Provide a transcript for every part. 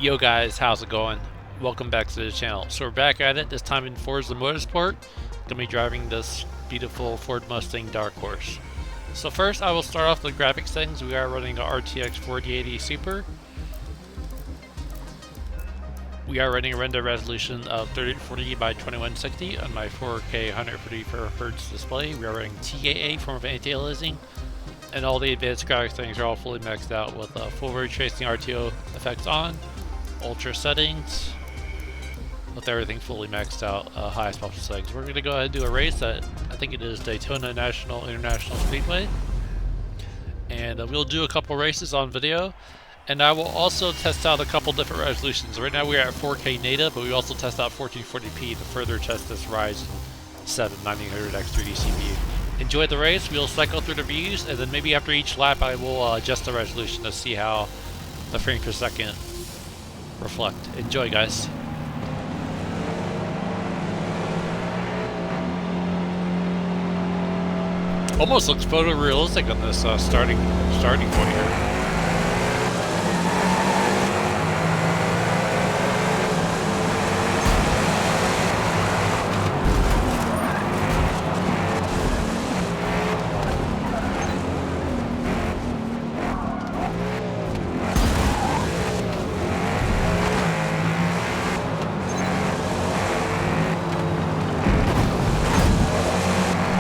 Yo guys, how's it going? Welcome back to the channel. So we're back at it, this time in Forza Motorsport. Gonna be driving this beautiful Ford Mustang Dark Horse. So first I will start off with the graphics settings. We are running a RTX 4080 Super. We are running a render resolution of 3040 by 2160 on my 4K 144Hz display. We are running TAA form of anti-aliasing, and all the advanced graphics settings are all fully maxed out with full ray tracing RTO effects on, ultra settings, with everything fully maxed out, highest possible settings. We're going to go ahead and do a race at, I think it is Daytona International Speedway, and we'll do a couple races on video, and I will also test out a couple different resolutions. Right now we're at 4K native, but we also test out 1440p to further test this Ryzen 7 9900X 3D CPU. Enjoy the race. We'll cycle through the views, and then maybe after each lap I will adjust the resolution to see how the frames per second reflect. Enjoy, guys. Almost looks photorealistic on this starting point here.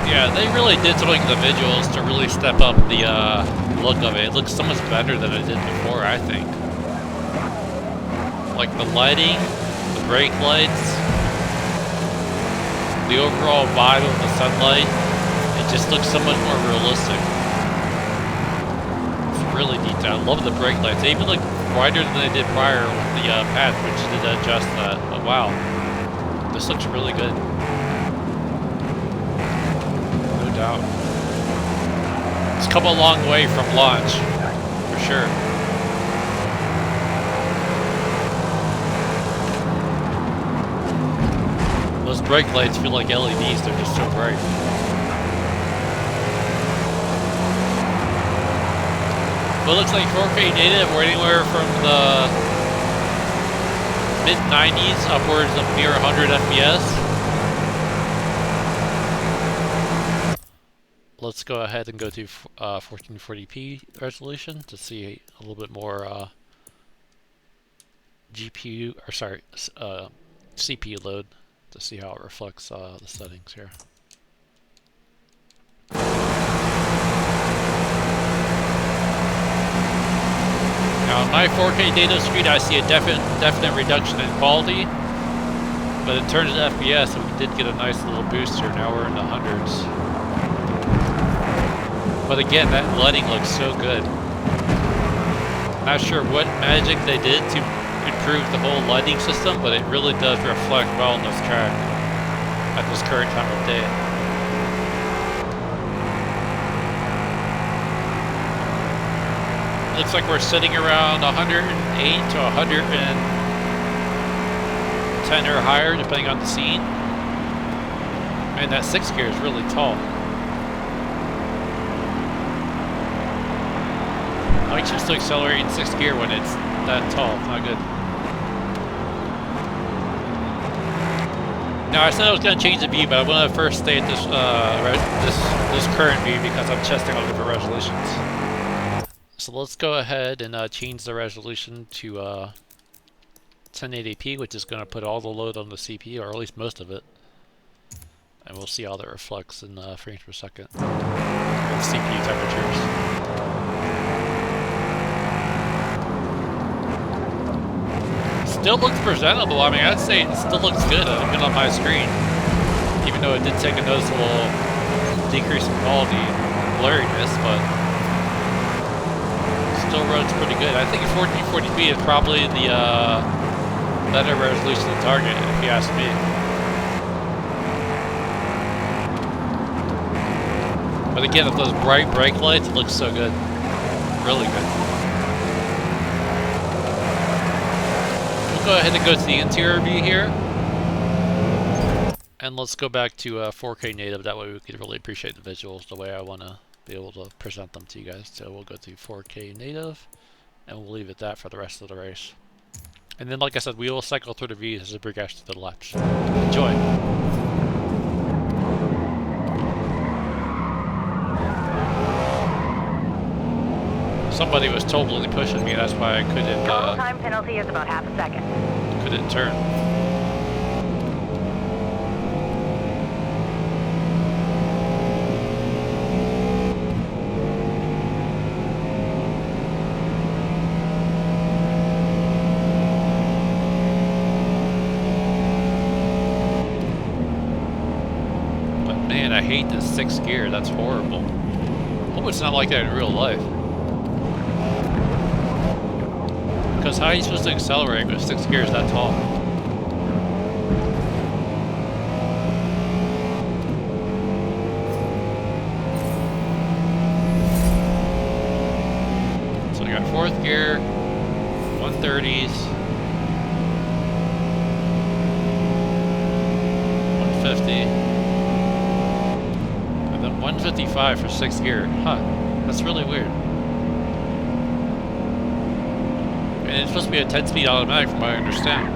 Yeah, they really did something to the visuals to really step up the look of it. It looks so much better than it did before, I think. Like the lighting, the brake lights, the overall vibe of the sunlight, it just looks so much more realistic. It's really detailed. I love the brake lights. They even look brighter than they did prior with the patch, which did adjust that. But wow, this looks really good. Out. It's come a long way from launch, for sure. Those brake lights feel like LEDs, they're just so bright. But it looks like 4K native, we're anywhere from the mid-90s upwards of near 100 FPS. Let's go ahead and go to 1440p resolution to see a little bit more CPU load to see how it reflects the settings here. Now on my 4K data screen I see a definite reduction in quality, but in terms of FPS we did get a nice little boost here. Now we're in the hundreds. But again, that lighting looks so good. Not sure what magic they did to improve the whole lighting system, but it really does reflect well on this track at this current time of day. Looks like we're sitting around 108 to 110 or higher, depending on the scene. Man, that 6th gear is really tall. I like just to accelerate in 6th gear when it's that tall. It's not good. Now I said I was going to change the view, but I want to first stay at this this current view because I'm testing all different resolutions. So let's go ahead and change the resolution to 1080p, which is going to put all the load on the CPU, or at least most of it. And we'll see how that reflects in frames per second and CPU temperatures. Still looks presentable. I mean, I'd say it still looks good even on my screen, even though it did take a noticeable decrease in quality and blurriness, but still runs pretty good. I think 1440p is probably the better resolution to target, if you ask me. But again, with those bright brake lights, it looks so good. Really good. Go ahead and go to the interior view here, and let's go back to 4K native. That way we can really appreciate the visuals the way I want to be able to present them to you guys. So we'll go to 4K native, and we'll leave it at that for the rest of the race. And then, like I said, we will cycle through the V's as a big ash to the left. Enjoy. Somebody was totally pushing me, that's why I couldn't, Total time penalty is about half a second. Couldn't turn. But man, I hate this 6th gear, that's horrible. Hope it's not like that in real life. Because how are you supposed to accelerate with 6 gears that tall? So we got 4th gear, 130s, 150, and then 155 for 6th gear. Huh, that's really weird. And it's supposed to be a 10-speed automatic from what I understand.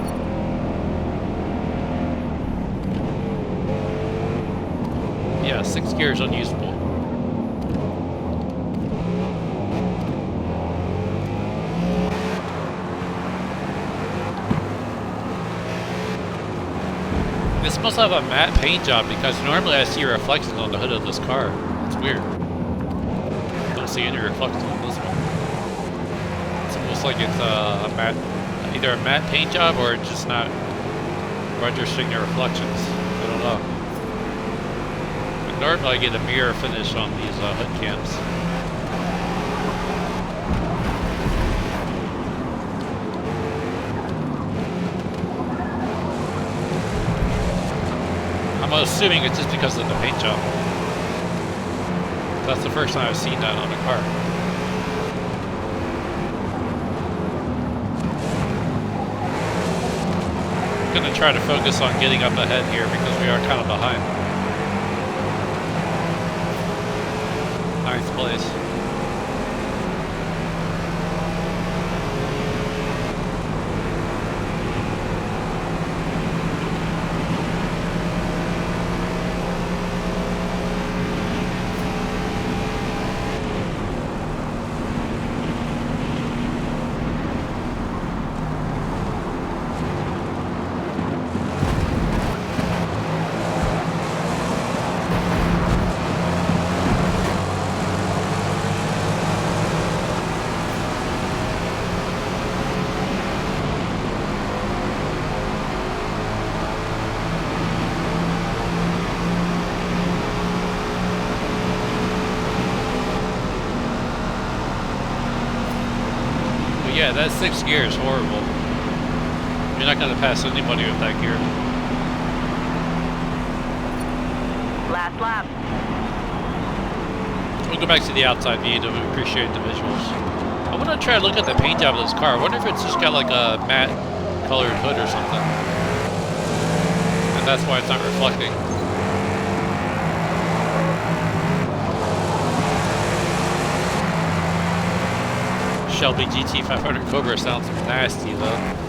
Yeah, 6 gears unusable. This must have a matte paint job because normally I see reflections on the hood of this car. It's weird. Don't see any reflections on this one. Looks like it's a matte, either a matte paint job or just not registering the reflections. I don't know. But normally I get a mirror finish on these hood cams. I'm assuming it's just because of the paint job. That's the first time I've seen that on a car. I'm going to try to focus on getting up ahead here because we are kind of behind. 9th place. Yeah, that 6th gear is horrible. You're not going to pass anybody with that gear. Last lap. We'll go back to the outside view to appreciate the visuals. I want to try to look at the paint job of this car. I wonder if it's just got like a matte colored hood or something. And that's why it's not reflecting. Shelby GT500 Cobra sounds nasty though.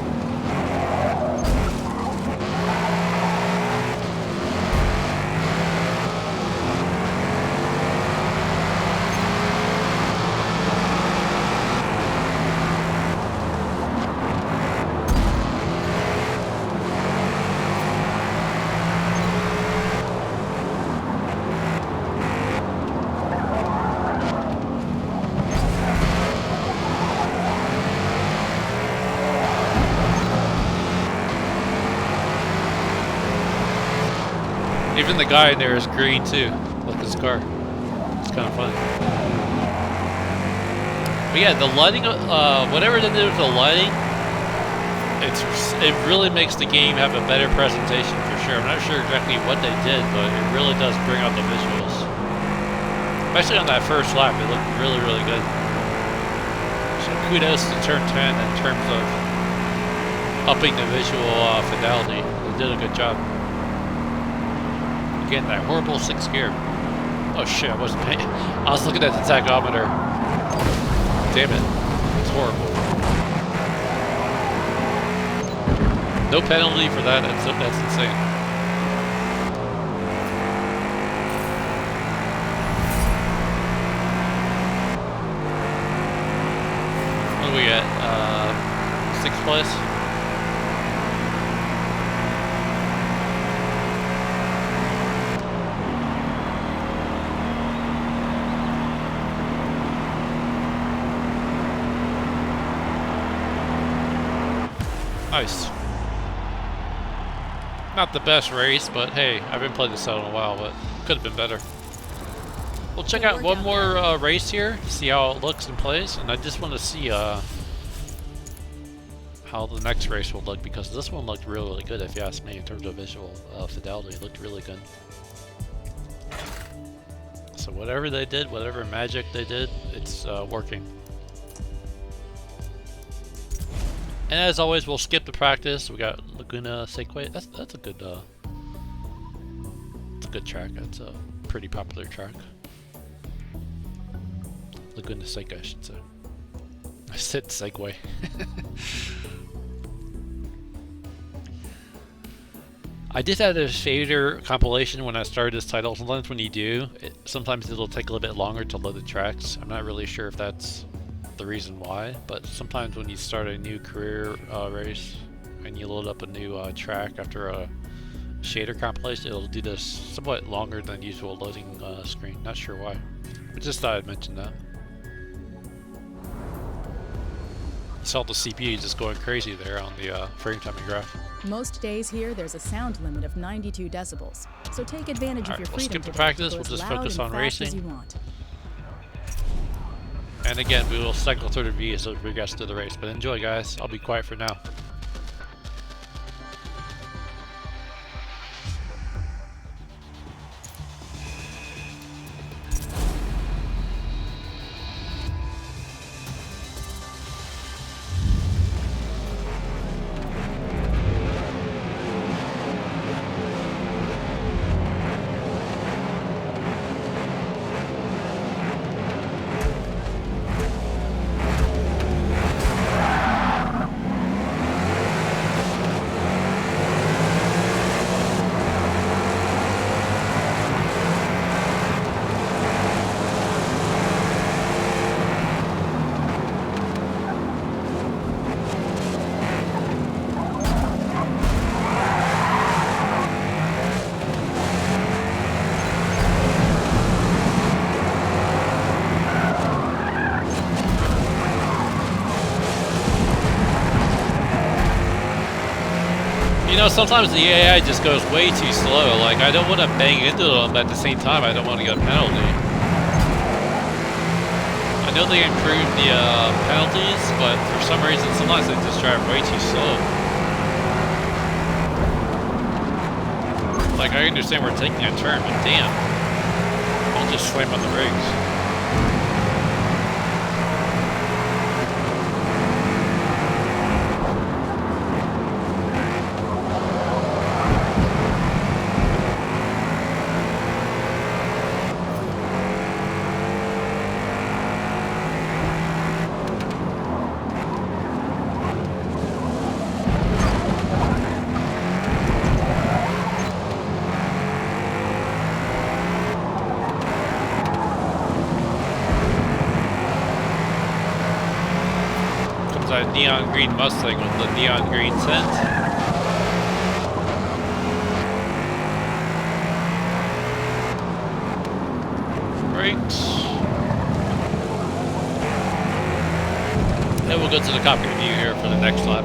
Even the guy in there is green too. Look at his car. It's kind of funny. But yeah, the lighting, whatever they did with the lighting, it really makes the game have a better presentation for sure. I'm not sure exactly what they did, but it really does bring out the visuals. Especially on that first lap, it looked really, really good. So kudos to Turn 10 in terms of upping the visual fidelity. They did a good job. Again, that horrible 6th gear. Oh shit, I wasn't paying. I was looking at the tachometer. Damn it. It's horrible. No penalty for that. That's insane. What do we get? 6th place. Nice. Not the best race, but hey, I haven't played this out in a while, but could have been better. We'll check out one more race here to see how it looks and plays, and I just want to see how the next race will look, because this one looked really, really good if you ask me in terms of visual fidelity. It looked really good. So whatever they did, whatever magic they did, it's working. And as always, we'll skip the practice. We got Laguna Sequoia. That's a good it's a good track. That's a pretty popular track. Laguna Sequoia, I should say. I said Segway. I did have a shader compilation when I started this title. Sometimes when you do, sometimes it'll take a little bit longer to load the tracks. I'm not really sure if that's the reason why, but sometimes when you start a new career race and you load up a new track after a shader compilation, it'll do this somewhat longer than usual loading screen. Not sure why, but just thought I'd mention that. You saw the CPU just going crazy there on the frame timing graph. Most days here, there's a sound limit of 92 decibels, so take advantage of your freedom. We'll skip the today practice. to We'll go just as loud focus and on fast as racing. you want. And again, we will cycle through the reviews as we progress through the race. But enjoy, guys. I'll be quiet for now. You know, sometimes the AI just goes way too slow. Like, I don't want to bang into them, but at the same time, I don't want to get a penalty. I know they improved the penalties, but for some reason, sometimes they just drive way too slow. Like, I understand we're taking a turn, but damn. I'll just slam on the brakes. A neon green Mustang with the neon green tint. Brakes. Then we'll go to the cockpit view here for the next lap.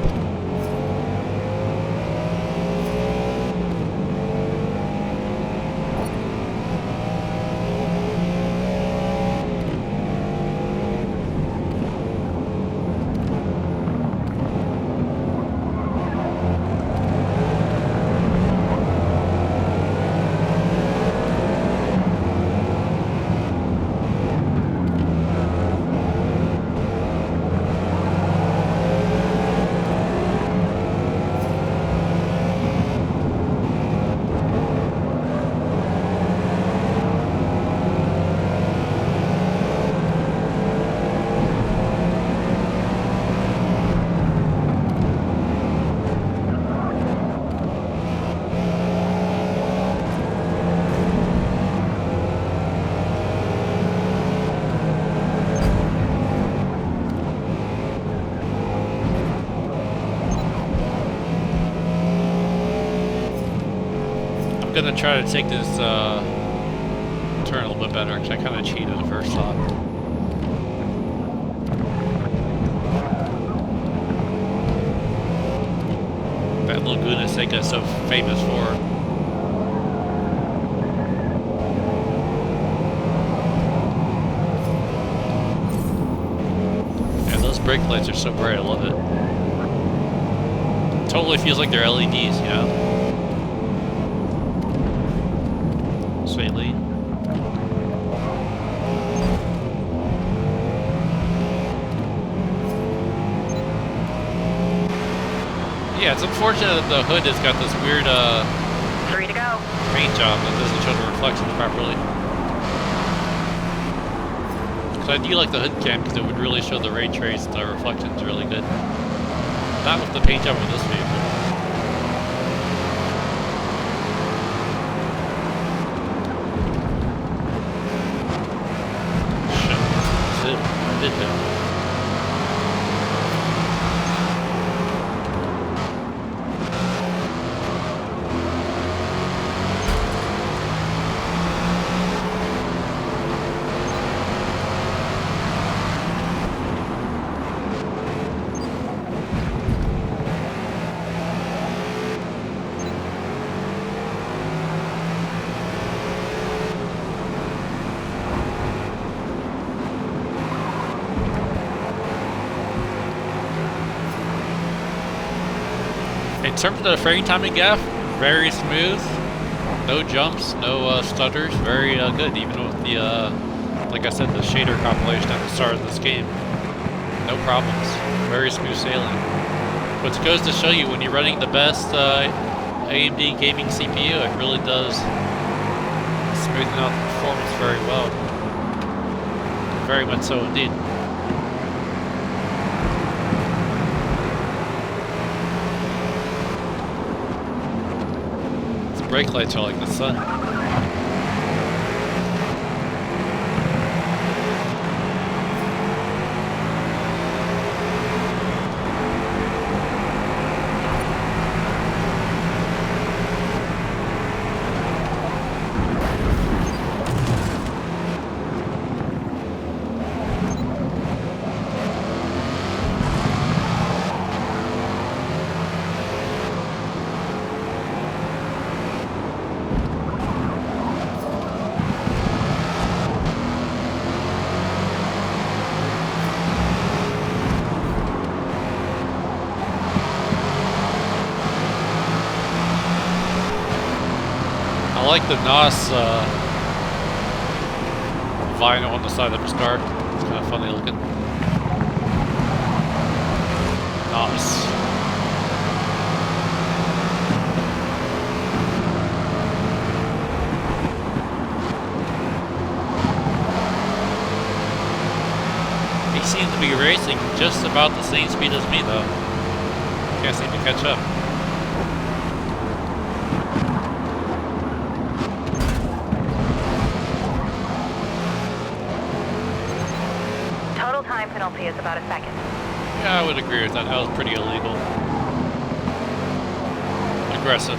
gonna try to take this turn a little bit better because I kind of cheated the first shot. That Laguna Seca is so famous for. And those brake lights are so bright, I love it. Totally feels like they're LEDs, you know? Straight lead. Yeah, it's unfortunate that the hood has got this weird 3 to go. paint job that doesn't show the reflections properly. So I do like the hood cam because it would really show the ray trace, the reflections really good. Not with the paint job of this vehicle. Shit. I did that. In terms of the frame timing gap, very smooth, no jumps, no stutters, very good, even with the, like I said, the shader compilation at the start of this game. No problems, very smooth sailing. Which goes to show you when you're running the best AMD gaming CPU, it really does smoothen out the performance very well. Very much so indeed. Brake lights are like the sun. I like the NOS vinyl on the side of his car. It's kind of funny looking. NOS. He seems to be racing just about the same speed as me though. Can't seem to catch up. Penalty is about a second. Yeah, I would agree with that. That was pretty illegal. Aggressive.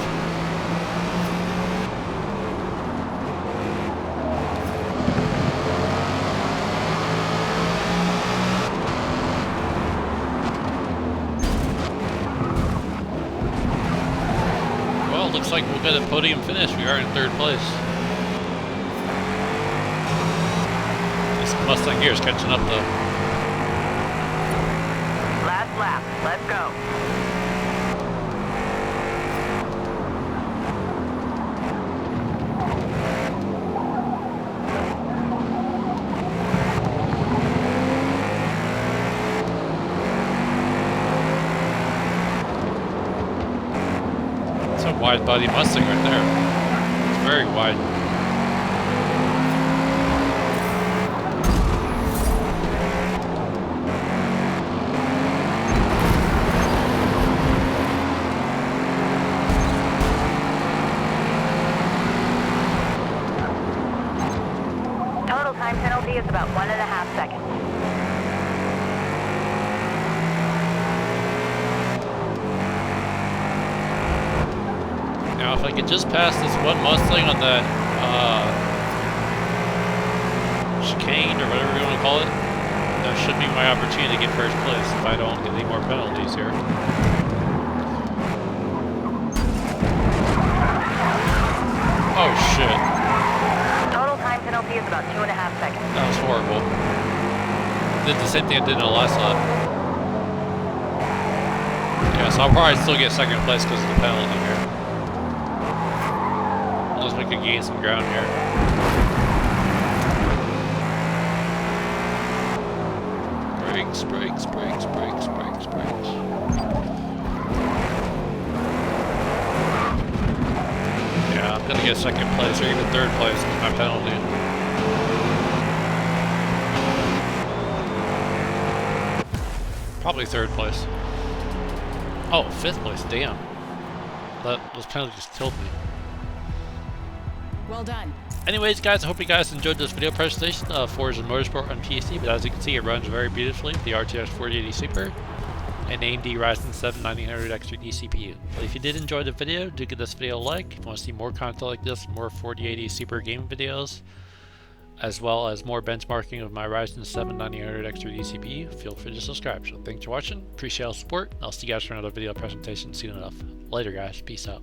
Well, looks like we'll get a podium finish. We are in 3rd place. This Mustang here is catching up though. Lap. Let's go. It's a wide body Mustang right there. It's very wide. Is about 1.5 seconds. Now Now, if I could just pass this one Mustang on that chicane or whatever you want to call it, that should be my opportunity to get first place if I don't get any more penalties here. Oh shit. Total time penalty is about 2.5 seconds. That was horrible. Did the same thing I did in the last lap. Yeah, so I'll probably still get second place because of the penalty here. I'll just make a gain some ground here. Brakes, brakes, brakes, brakes, brakes, brakes. Yeah, I'm gonna get second place or even third place with my penalty. Probably third place. Oh, fifth place, damn. Those penalties killed me. Well done. Anyways, guys, I hope you guys enjoyed this video presentation of Forza Motorsport on PC, but as you can see, it runs very beautifully with the RTX 4080 Super and AMD Ryzen 7 9900X 3D CPU. But if you did enjoy the video, do give this video a like. If you want to see more content like this, more 4080 Super gaming videos, as well as more benchmarking of my Ryzen 7 9900X 3D CPU, feel free to subscribe. So thanks for watching, appreciate all the support, I'll see you guys for another video presentation soon enough. Later guys, peace out.